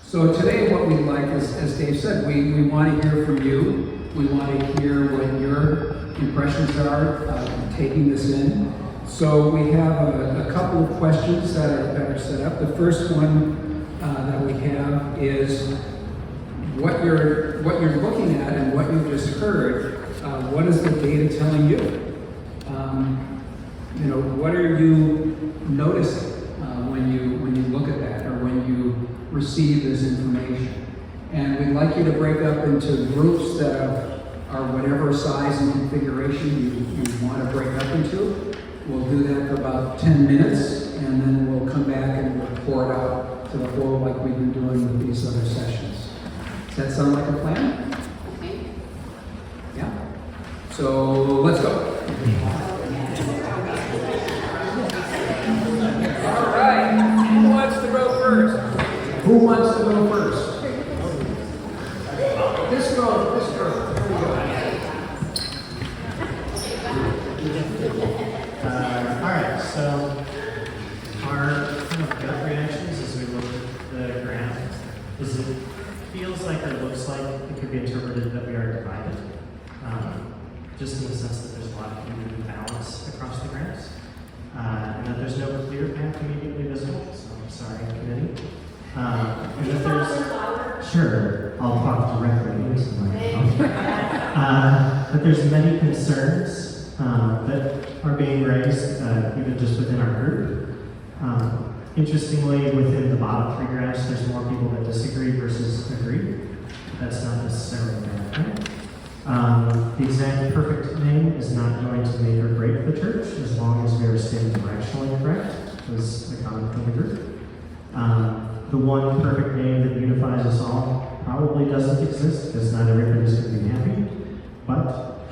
So today what we'd like is, as Dave said, we want to hear from you. We want to hear what your impressions are taking this in. So we have a couple of questions that are set up. The first one that we have is what you're looking at and what you just heard. What is the data telling you? What are you noticing when you look at that or when you receive this information? And we'd like you to break up into groups that are whatever size and configuration you want to break up into. We'll do that for about 10 minutes, and then we'll come back and report out to the whole like we've been doing with these other sessions. Does that sound like a plan? Okay. Yeah? So let's go. All right. Who wants to go first? Who wants to go first? This girl. Here we go. Alright, so our kind of gut reactions as we look at the graph is it feels like or looks like it could be interpreted that we are divided. Just in the sense that there's a lot of uneven balance across the graphs. And that there's no clear path immediately visible, so I'm sorry, committee. And that there's, sure, I'll talk directly into the microphone. That there's many concerns that are being raised, even just within our group. Interestingly, within the bottom three graphs, there's more people that disagree versus agree. That's not necessarily a bad thing. The exact perfect name is not going to make or break the church as long as we are staying directionally correct, was the comment from the group. The one perfect name that unifies us all probably doesn't exist because not everybody's going to be happy. But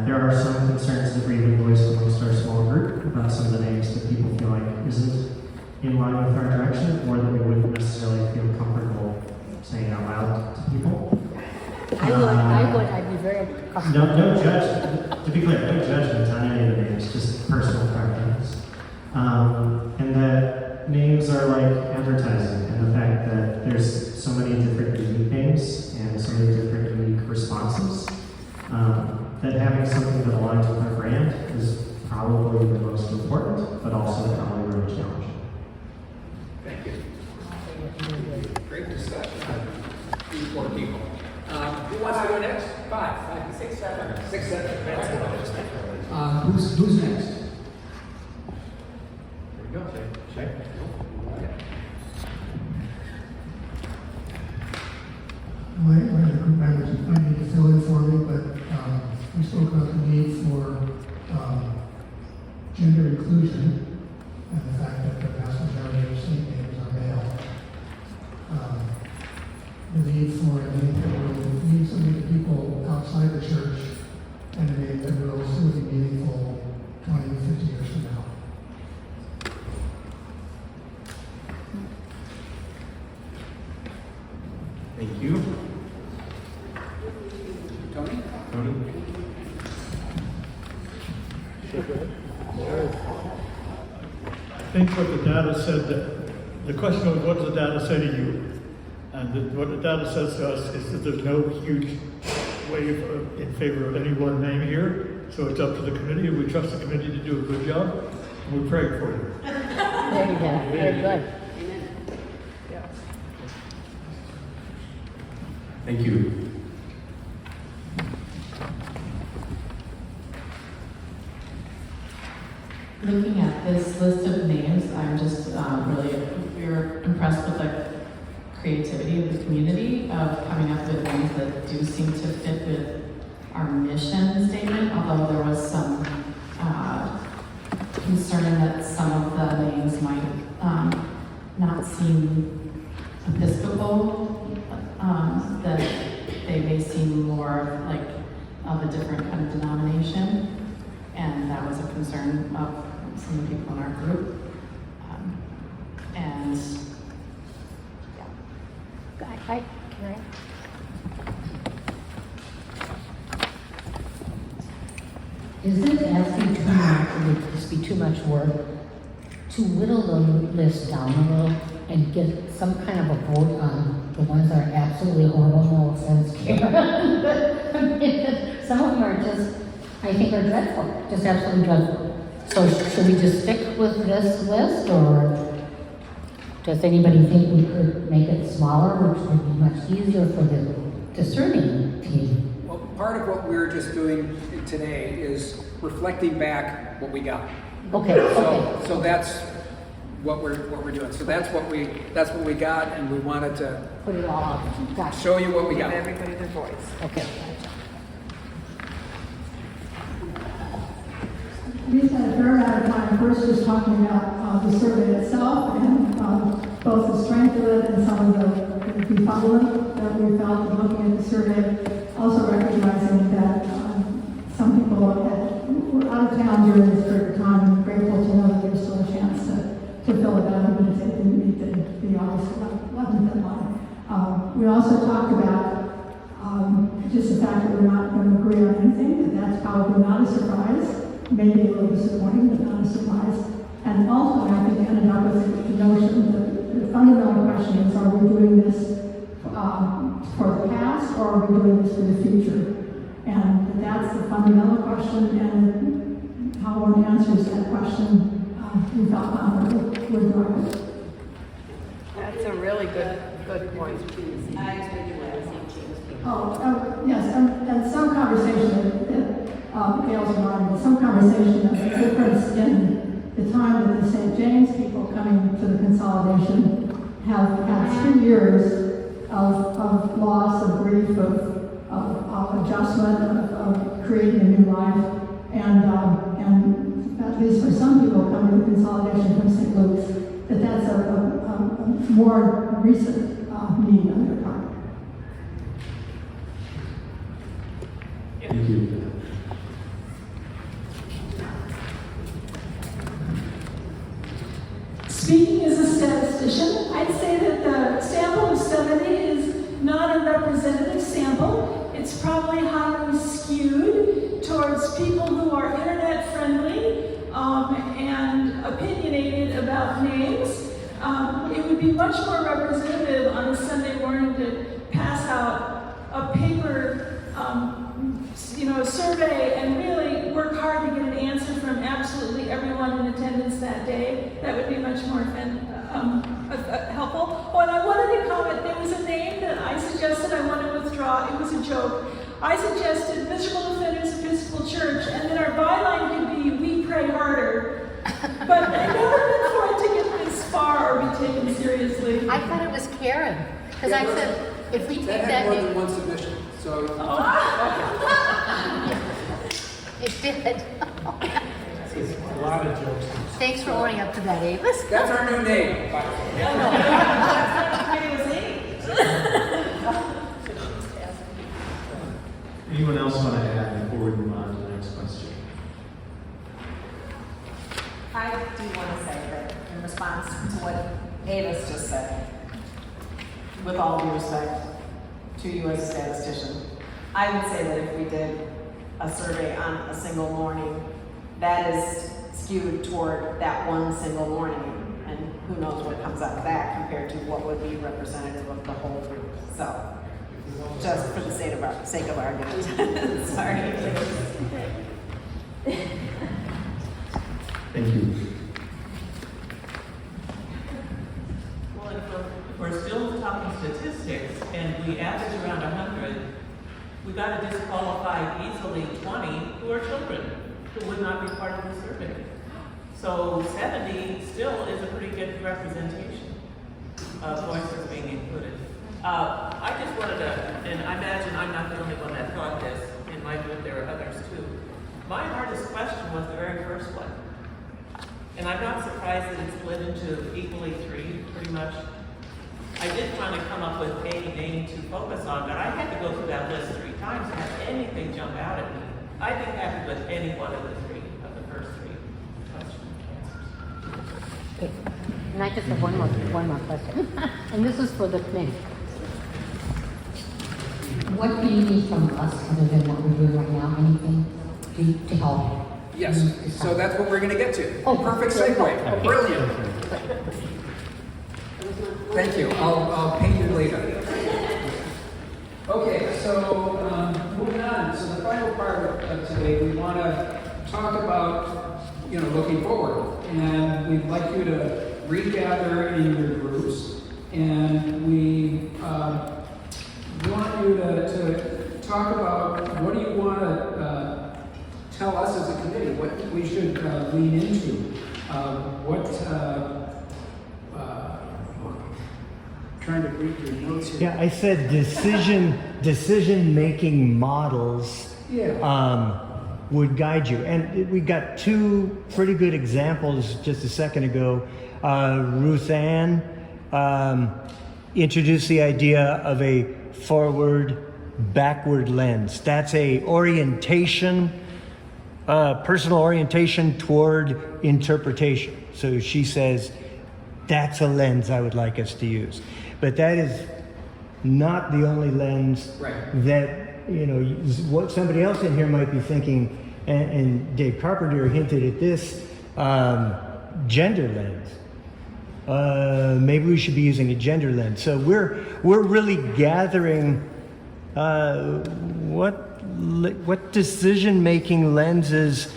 there are some concerns that we even voiced amongst our small group about some of the names that people feel like isn't in line with our direction or that we wouldn't necessarily feel comfortable saying out loud to people. I'd be very comfortable. No judgment. To be clear, no judgment on any of the names, just personal preference. And that names are like advertising, and the fact that there's so many different unique names and so many different unique responses, that having something that aligns with our brand is probably the most important, but also probably really challenging. Thank you. Great discussion. These four people. Who wants to go next? Five, six, seven. Six, seven. Who's next? There we go. Shay. One of the group members might need to fill in for me, but we spoke about the need for gender inclusion and the fact that the vast majority of saint names are male. The need for a name that will mean something to people outside the church and a name that will still be meaningful 20 or 50 years from now. Thank you. Tony? I think what the data said, that the question was, what does the data say to you? And what the data says to us is that there's no huge wave in favor of any one name here. So it's up to the committee, and we trust the committee to do a good job. And we pray for you. There you go. Very good. Thank you. Looking at this list of names, I'm just we were impressed with the creativity of the community of coming up with names that do seem to fit with our mission statement, although there was some concern that some of the names might not seem Episcopal, that they may seem more like of a different kind of denomination, and that was a concern of some of the people in our group. And Can I? Is this asking too much, would this be too much work to whittle the list down a little? and get some kind of a vote on the ones that are absolutely horrible, no offense, Karen. But, I mean, some of them are just, I think are dreadful, just absolutely dreadful. So should we just stick with this list, or does anybody think we could make it smaller, which would be much easier for the discerning team? Well, part of what we're just doing today is reflecting back what we got. Okay, okay. So that's what we're doing. So that's what we got, and we wanted to Put it all out. Gotcha. show you what we Give got. everybody their voice. Okay. We spent a fair amount of time first just talking about the survey itself and both the strength of it and some of the befuddlement that we felt in looking at the survey. Also recognizing that some people were out of town during this period of time and grateful to know that there's still a chance to fill it out even if they didn't meet the August 11th deadline. We also talked about just the fact that we're not going to agree on anything, that's probably not a surprise. Maybe a little disappointing, but not a surprise. And ultimately, I think ended up with the notion that the fundamental question is, are we doing this for the past, or are we doing this for the future? And that's the fundamental question, and how one answers that question, we felt confident would drive it. That's a really good point. Yes, and some conversation Gail's mind, some conversation of the difference in the time that the St. James people coming to the consolidation have had 3 years of loss, of grief, of adjustment, of creating a new life, and at least for some people coming to the consolidation from St. Luke's, that's a more recent need on their part. Thank you. Speaking as a statistician, I'd say that the sample of 70 is not a representative sample. It's probably highly skewed towards people who are internet friendly and opinionated about names. It would be much more representative on a Sunday morning to pass out a paper survey and really work hard to get an answer from absolutely everyone in attendance that day. That would be much more helpful. Oh, and I wanted to comment, there was a name that I suggested I want to withdraw. It was a joke. I suggested Miserable Offenders Episcopal Church, and then our byline could be, we pray harder. But I never meant for it to get this far or be taken seriously. I thought it was Karen, because I said, if we take That that had more name. than one submission, so. It did. A lot of jokes. Thanks for owning up to that, Avis. That's our new name. Anyone else want to add before we move on to the next question? I do want to say that in response to what Avis just said, with all due respect to you as a statistician, I would say that if we did a survey on a single morning, that is skewed toward that one single morning, and who knows what comes out of that compared to what would be representative of the whole group. So, just for the sake of argument. Sorry. Thank you. Well, if we're still talking statistics and we average around 100, we got to disqualify easily 20 who are children who would not be part of the survey. So 70 still is a pretty good representation of voices being included. I just wanted to, and I imagine I'm not the only one that thought this, in my group there are others too. My hardest question was the very first one. And I'm not surprised that it's split into equally 3, pretty much. I did finally come up with a name to focus on, but I had to go through that list 3 times to have anything jump out at me. I'd be happy with any one of the 3, of the first 3 question answers. Okay. And I just have one more question. And this is for the committee. What do you need from us other than what we're doing right now? Anything to help? Yes, so that's what we're going to get to. Oh, Perfect there we go. segue. Okay. Brilliant. Thank you. I'll paint you later. Okay, so moving on. So the final part of today, we want to talk about, looking forward. And we'd like you to regather in your groups. And we want you to talk about what do you want to tell us as a committee, what we should lean into, trying to read your notes here. Yeah, I said decision-making models would guide you. And we got two pretty good examples just a second ago. Ruth Ann introduced the idea of a forward-backward lens. That's a orientation, personal orientation toward interpretation. So she says, that's a lens I would like us to use. But that is not the only lens that, what somebody else in here might be thinking, and Dave Carpenter hinted at this, gender lens. Maybe we should be using a gender lens. So we're really gathering what decision-making lenses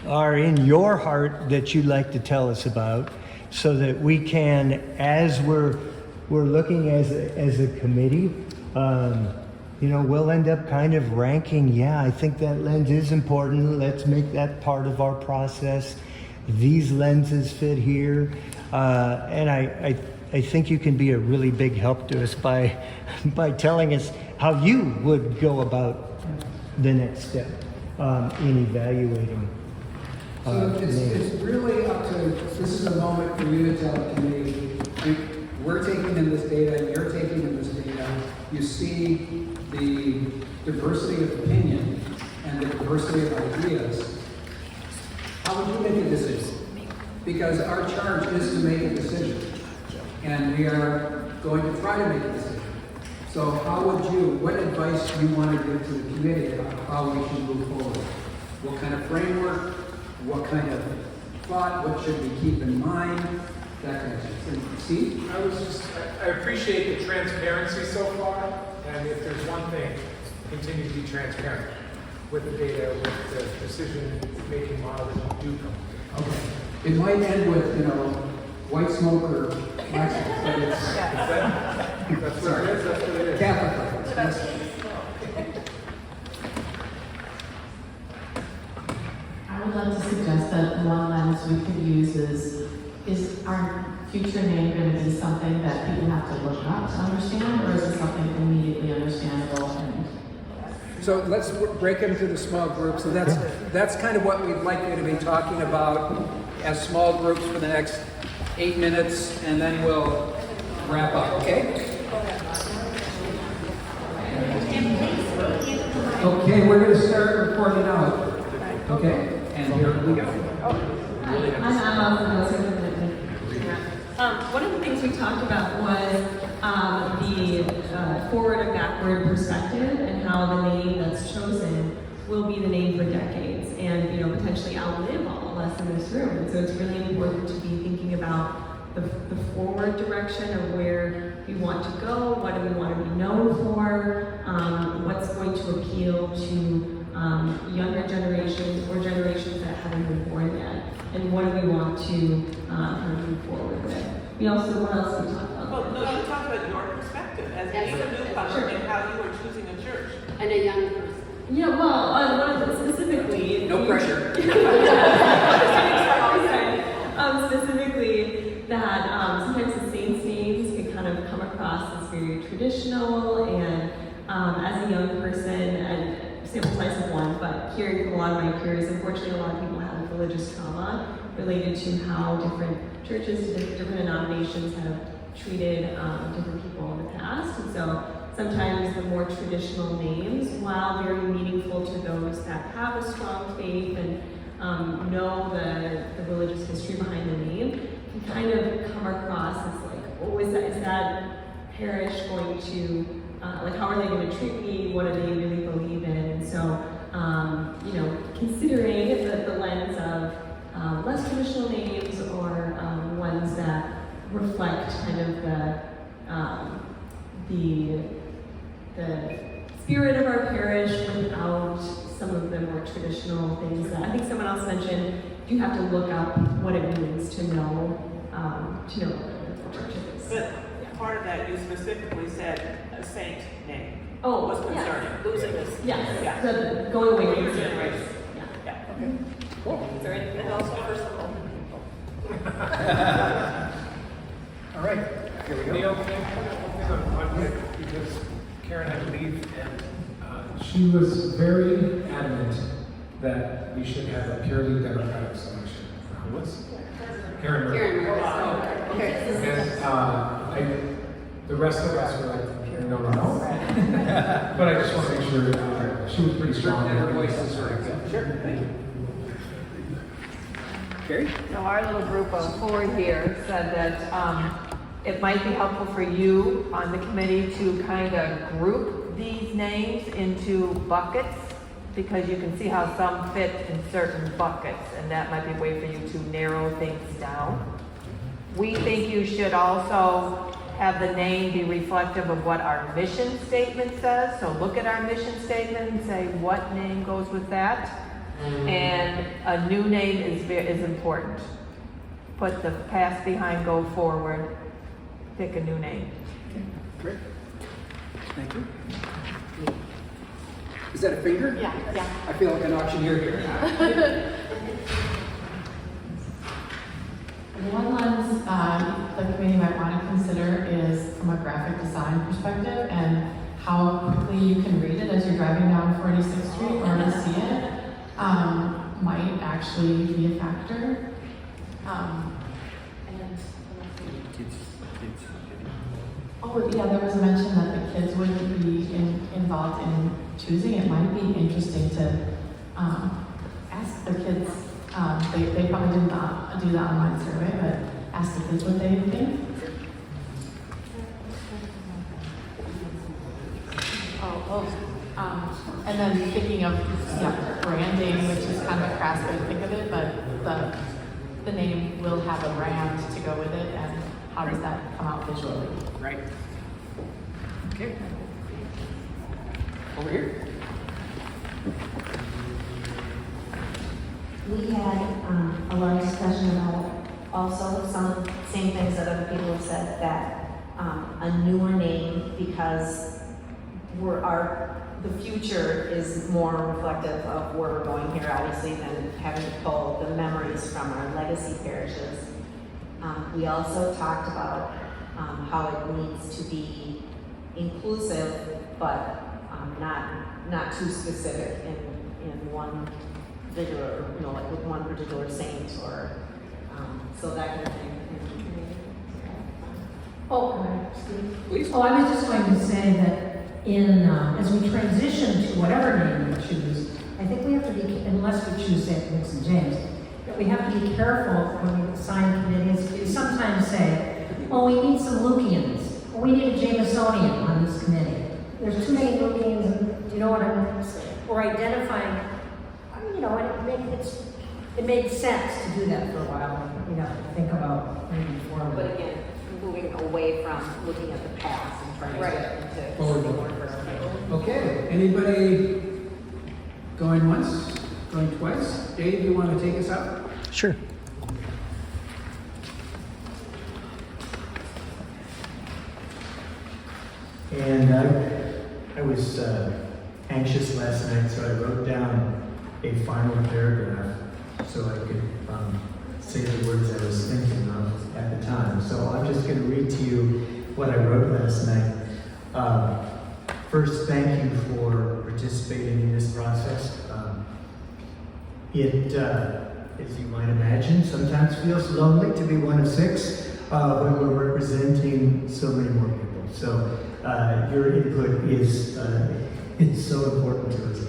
are in your heart that you'd like to tell us about, so that we can, as we're looking as a committee, we'll end up kind of ranking, I think that lens is important, let's make that part of our process. These lenses fit here. And I think you can be a really big help to us by telling us how you would go about the next step in evaluating. So it's really up to, this is a moment for you to tell the committee, we're taking in this data, you're taking in this data, you see the diversity of opinion and the diversity of ideas. How would you make a decision? Because our charge is to make a decision, and we are going to try to make a decision. So what advice do you want to give to the committee about how we should move forward? What kind of framework, what kind of thought, what should we keep in mind, that kind of thing. Steve? I appreciate the transparency so far, and if there's one thing, continue to be transparent with the data, with the decision-making model that you do come to. Okay. It might end with, white smoke or black smoke, but it's... That's what it is, that's what it is. Catholic. Yes. I would like to suggest that one lens we could use is our future name going to be something that people have to look up to understand, or is it something immediately understandable? So let's break into the small groups. So that's kind of what we'd like you to be talking about as small groups for the next 8 minutes, and then we'll wrap up, okay? Okay, we're going to start reporting out. Okay, and here we go. One of the things we talked about was the forward and backward perspective, and how the name that's chosen will be the name for decades, and potentially outlive all of us in this room. And so it's really important to be thinking about the forward direction of where we want to go, what do we want to be known for, what's going to appeal to younger generations or generations that haven't been born yet, and what do we want to move forward with. We also, what else we talked about? Well, no, you talked about your perspective as being a newcomer and how you were choosing a church. And a young person. Yeah, well, specifically. No pressure. Specifically, that sometimes the saints' names can kind of come across as very traditional, and as a young person, and sample size of one, but hearing from a lot of my peers, unfortunately, a lot of people have religious trauma related to how different churches, different denominations have treated different people in the past. And so sometimes the more traditional names, while very meaningful to those that have a strong faith and know the religious history behind the name, can kind of come across as like, oh, is that parish going to, how are they going to treat me? What do they really believe in? And so, considering the lens of less traditional names or ones that reflect reflect kind of the spirit of our parish without some of the more traditional things that I think someone else mentioned. You have to look up what it means to know what the church is. But part of that, you specifically said a saint name. Oh, was concerning. yes. Losing this. Yes, Yeah. the going away from Losing it. race. Yeah. Yeah. Okay. Cool. Is there anything else personal? All right. Here we go. Neil, can I comment one thing on Nick, because Karen had to leave, and she was very adamant that we should have a purely democratic selection. What's Karen Murray? And the rest of us were like, no. But I just want to make sure she was pretty strong. And her voice is very good. Sure. Thank you. Carrie? So our little group of four here said that it might be helpful for you on the committee to kind of group these names into buckets, because you can see how some fit in certain buckets, and that might be a way for you to narrow things down. We think you should also have the name be reflective of what our mission statement says. So look at our mission statement and say what name goes with that. And a new name is important. Put the past behind, go forward. Pick a new name. Great. Thank you. Is that a finger? Yeah. I feel like an auctioneer here. One lens the committee might want to consider is from a graphic design perspective and how quickly you can read it as you're driving down 46th Street or to see it might actually be a factor. Oh, yeah, there was a mention that the kids would be involved in choosing. It might be interesting to ask the kids. They probably did not do the online survey, but ask the kids what they think. And then thinking of branding, which is kind of a crass way to think of it, but the name will have a brand to go with it, and how does that come out visually? Right. Okay. Over here. We had a lot of discussion about also some of the same things that other people have said, that a newer name, because the future is more reflective of where we're going here, obviously, than having to pull the memories from our legacy parishes. We also talked about how it needs to be inclusive, but not too specific in one particular, like with one particular saint or so that kind of thing. Please. I was just going to say that as we transition to whatever name we choose, I think we have to be, unless we choose St. Luke's and James, that we have to be careful when we assign committees. We sometimes say, we need some Lukeans, or we need a Jamesonian on this committee. There's too many Lukeans, and you know what I'm saying? Or identifying, it made sense to do that for a while. We have to think about moving forward. But again, moving away from looking at the past and trying to get into Forward. more personal. Okay. Anybody going once? Going twice? Dave, you want to take us out? Sure. And I was anxious last night, so I wrote down a final paragraph so I could say the words I was thinking of at the time. So I'm just going to read to you what I wrote last night. First, thank you for participating in this process. It, as you might imagine, sometimes feels lonely to be one of six when we're representing so many more people. So your input is so important to us.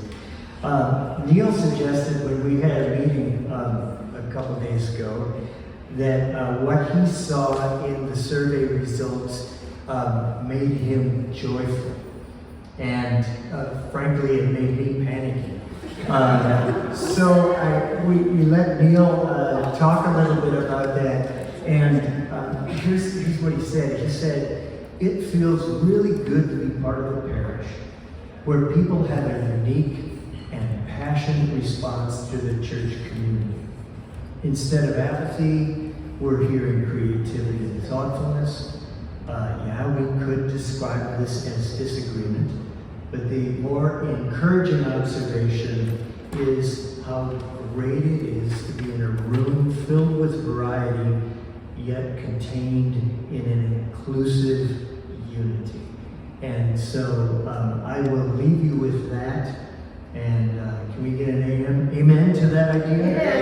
Neil suggested when we had a meeting a couple days ago that what he saw in the survey results made him joyful. And frankly, it made me panicky. So we let Neil talk a little bit about that. And here's what he said. He said, it feels really good to be part of a parish where people have a unique and passionate response to the church community. Instead of apathy, we're hearing creativity and thoughtfulness. Yeah, we could describe this as disagreement, but the more encouraging observation is how great it is to be in a room filled with variety, yet contained in an inclusive unity. And so I will leave you with that. And can we get an amen to that idea?